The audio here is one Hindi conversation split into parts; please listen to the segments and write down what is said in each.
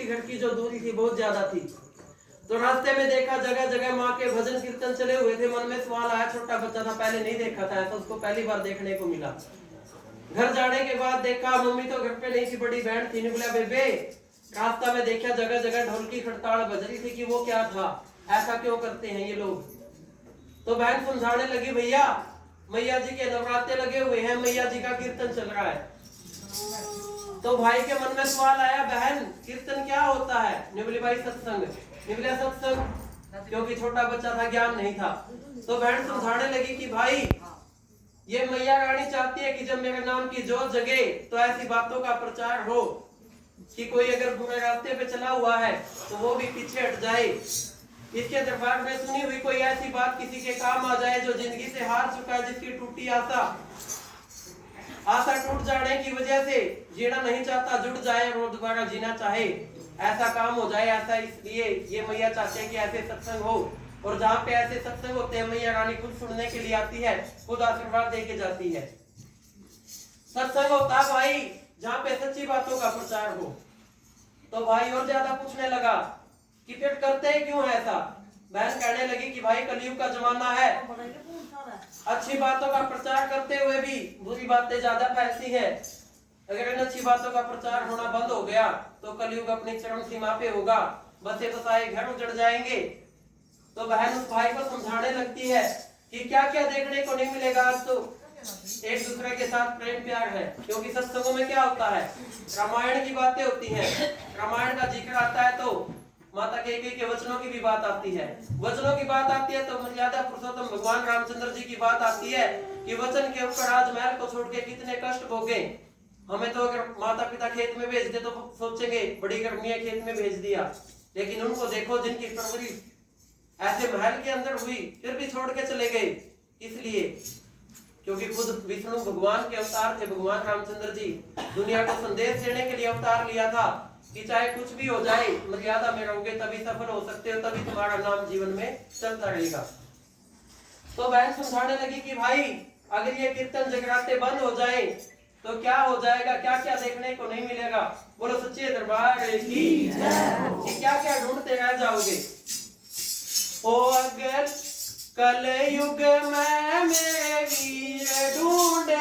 के घर की जो दूरी थी बहुत ज्यादा थी। तो रास्ते में देखा जगह जगह माँ के भजन कीर्तन चले हुए थे। मन में सवाल आया, छोटा बच्चा था, पहले नहीं देखा था, तो उसको पहली बार देखने को मिला। घर जाने के बाद देखा मम्मी तो घर पे नहीं थी, बड़ी बहन थी। बोला बेबे, रास्ता में देखा जगह जगह ढोल की खड़ताड़ बज रही थी कि वो क्या था, ऐसा क्यों करते हैं ये लोग। तो बहन समझाने लगी, भैया मैया जी के नवरात्रे लगे हुए हैं, मैया जी का कीर्तन चल रहा है। तो भाई के मन में सवाल आया, बहन कीर्तन क्या होता है? निबली भाई सत्संग। निबले सत्संग, क्योंकि छोटा बच्चा था, ज्ञान नहीं था। तो बहन समझाने लगी कि भाई ये मैया रानी चाहती है कि जब मेरे नाम की जोत जगे तो ऐसी बातों का प्रचार हो कि कोई अगर बुरे रास्ते पे चला हुआ है तो वो भी पीछे हट जाए। इसके दरबार में सुनी हुई कोई ऐसी बात किसी के काम आ जाए जो जिंदगी से हार चुका है, जिसकी टूटी आशा टूट जाने की वजह से जीना नहीं चाहता, जुड़ जाए और वो दोबारा जीना चाहे, ऐसा काम हो जाए। ऐसा इसलिए ये मैया चाहते हैं कि ऐसे सत्संग हो, और जहाँ पे ऐसे सत्संग होते हैं मैया रानी खुद सुनने के लिए आती है, खुद आशीर्वाद दे के जाती है। सत्संग होता है भाई जहाँ पे सच्ची बातों का प्रचार हो। तो भाई और ज्यादा पूछने लगा कि फिर करते हैं क्यों है ऐसा। बहन कहने लगी कि भाई कलयुग का जमाना है, अच्छी बातों का प्रचार करते हुए भी बुरी बातें ज्यादा फैलती है। अगर इन अच्छी बातों का प्रचार होना बंद हो गया तो कलयुग अपनी चरम सीमा पे होगा, बसे बसाए घर उजड़ जाएंगे। तो बहन उस भाई को समझाने लगती है कि क्या क्या देखने को नहीं मिलेगा आज तो एक दूसरे के साथ प्रेम प्यार है। क्योंकि सत्संगों में क्या होता है, रामायण की बातें होती हैं, रामायण का जिक्र आता है तो माता कैकेयी के वचनों की भी बात आती है, वचनों की बात आती है तो मर्यादा पुरुषोत्तम भगवान रामचंद्र जी की बात आती है कि वचन के ऊपर राजमहल को छोड़ के कितने कष्ट भोगे। हमें तो अगर माता पिता खेत में भेज दे तो सोचेंगे बड़ी गर्मी है खेत में भेज दिया, लेकिन उनको देखो जिनकी परवरिश ऐसे महल के अंदर हुई फिर भी छोड़ के चले गए। इसलिए क्योंकि खुद विष्णु भगवान के अवतार थे, भगवान रामचंद्र जी दुनिया को संदेश देने के लिए अवतार लिया था कि चाहे कुछ भी हो जाए मर्यादा में रहोगे तभी सफल हो सकते हो, तभी तुम्हारा नाम जीवन में चलता रहेगा। तो बहन समझाने लगी कि भाई अगर ये कीर्तन जगराते बंद हो जाए तो क्या हो जाएगा, क्या क्या देखने को नहीं मिलेगा। बोलो सच्चे दरबार की कि क्या क्या ढूंढते रह जाओगे। ओ अगर कलयुग में मेरे वीर ढूंढते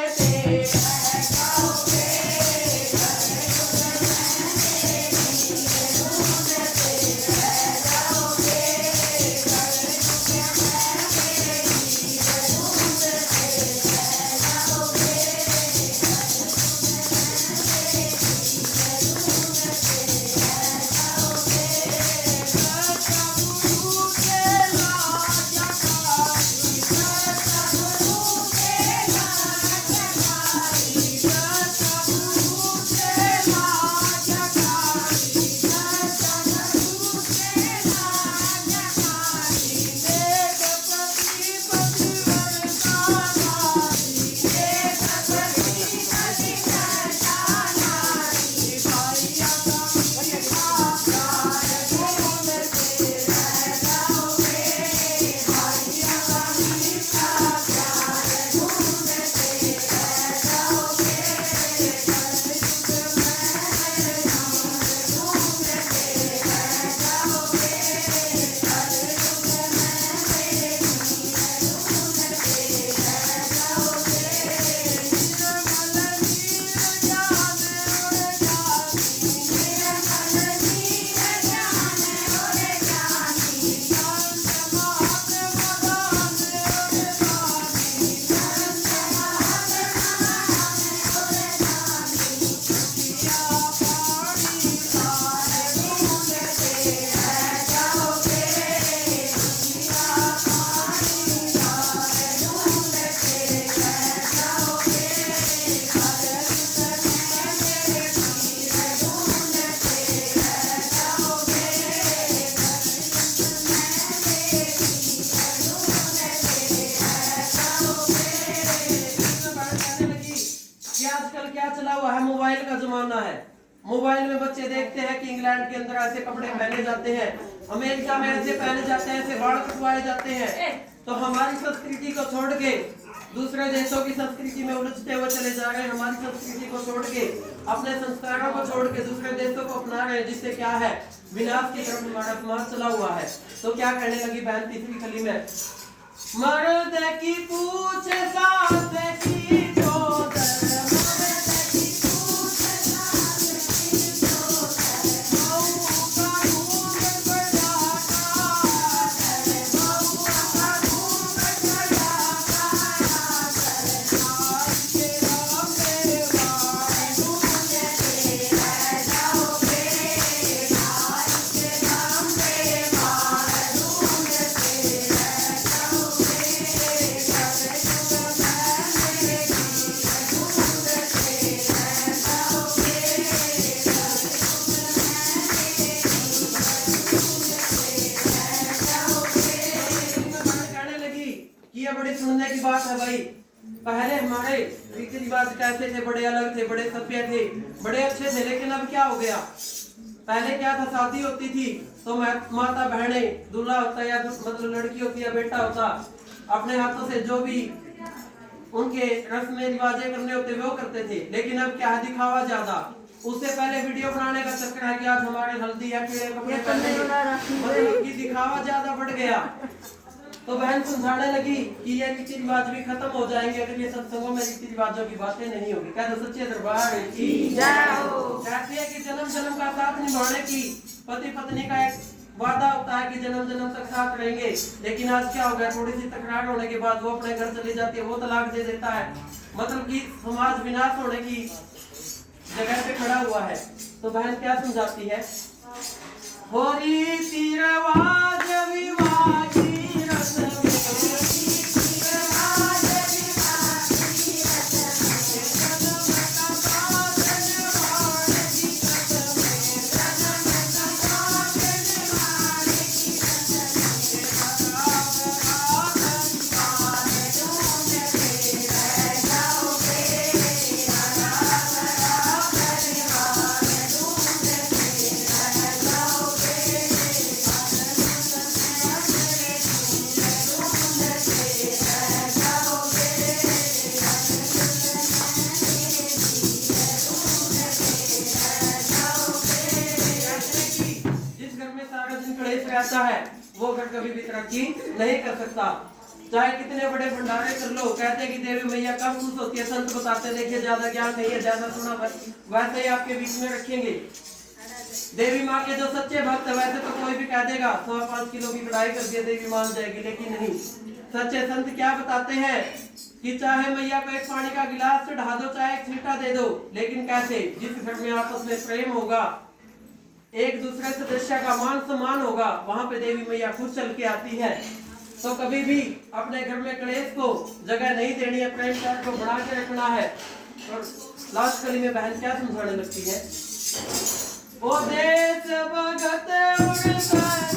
मोबाइल का जमाना है। मोबाइल में बच्चे देखते हैं कि इंग्लैंड के अंदर ऐसे कपड़े पहने जाते हैं, अमेरिका में ऐसे पहने जाते हैं, ऐसे बाल कटवाए जाते हैं। तो हमारी संस्कृति को छोड़ के दूसरे देशों की संस्कृति में उलझते हुए चले जा रहे हैं, हमारी संस्कृति को छोड़ के, अपने संस्कारों को छोड़ के दूसरे देशों को अपना रहे हैं, जिससे क्या है, विनाश की तरफ हमारा समाज चला हुआ है। तो क्या कहने लगी बहन तीसरी कली में, मर्द की पूछ सास की चोदर, बड़ी सुनने की बात है भाई। पहले हमारे रीति रिवाज कैसे थे, बड़े अलग थे, बड़े सभ्य थे, बड़े अच्छे थे, लेकिन अब क्या हो गया, पहले क्या था, शादी होती थी तो माता बहने, दूल्हा होता या मतलब लड़की होती है, बेटा होता, अपने हाथों से जो भी उनके रस्में रिवाजें करने होते वो करते थे। लेकिन अब क्या है, दिखावा ज्यादा। उससे पहले वीडियो बनाने का चक्कर है कि आज हमारे हल्दी या पीले कपड़े पहने, मतलब कि दिखावा ज्यादा बढ़ गया। तो बहन समझाने लगी कि ये रीति रिवाज भी खत्म हो जाएंगे अगर ये सत्संगों में रीति रिवाजों की बातें नहीं होगी। क्या सच्चे दरबार की जय हो। कहती है कि जन्म जन्म का साथ निभाने की पति पत्नी का एक वादा होता है कि जन्म जन्म तक साथ रहेंगे, लेकिन आज क्या हो गया, थोड़ी सी तकरार होने के बाद वो अपने घर चली जाती है, वो तलाक दे देता है, मतलब कि समाज विनाश होने की जगह पे खड़ा हुआ है। तो बहन क्या समझाती है, हो रीति रिवाज विवाह की रहता है वो घर कभी भी तरक्की नहीं कर सकता, चाहे कितने बड़े भंडारे कर लो। कहते हैं कि देवी मैया कब खुश होती है, संत बताते देखिए ज्यादा ज्ञान नहीं है, ज्यादा सुना वैसे ही आपके बीच में रखेंगे। देवी माँ के जो सच्चे भक्त है, वैसे तो कोई भी कह देगा 105 किलो की कढ़ाई कर दिया देवी मान जाएगी, लेकिन नहीं। सच्चे संत क्या बताते हैं कि चाहे मैया को एक पानी का गिलास चढ़ा दो, चाहे एक छींटा दे दो, लेकिन कैसे, जिस घर में आपस में प्रेम होगा, एक दूसरे सदस्य का मान सम्मान होगा, वहां पे देवी मैया खुद चल के आती है। तो कभी भी अपने घर में क्लेश को जगह नहीं देनी है, प्रेम प्यार को बढ़ा के रखना है। और लास्ट कली में बहन क्या समझाने लगती है, ओ देश भगत उड़ता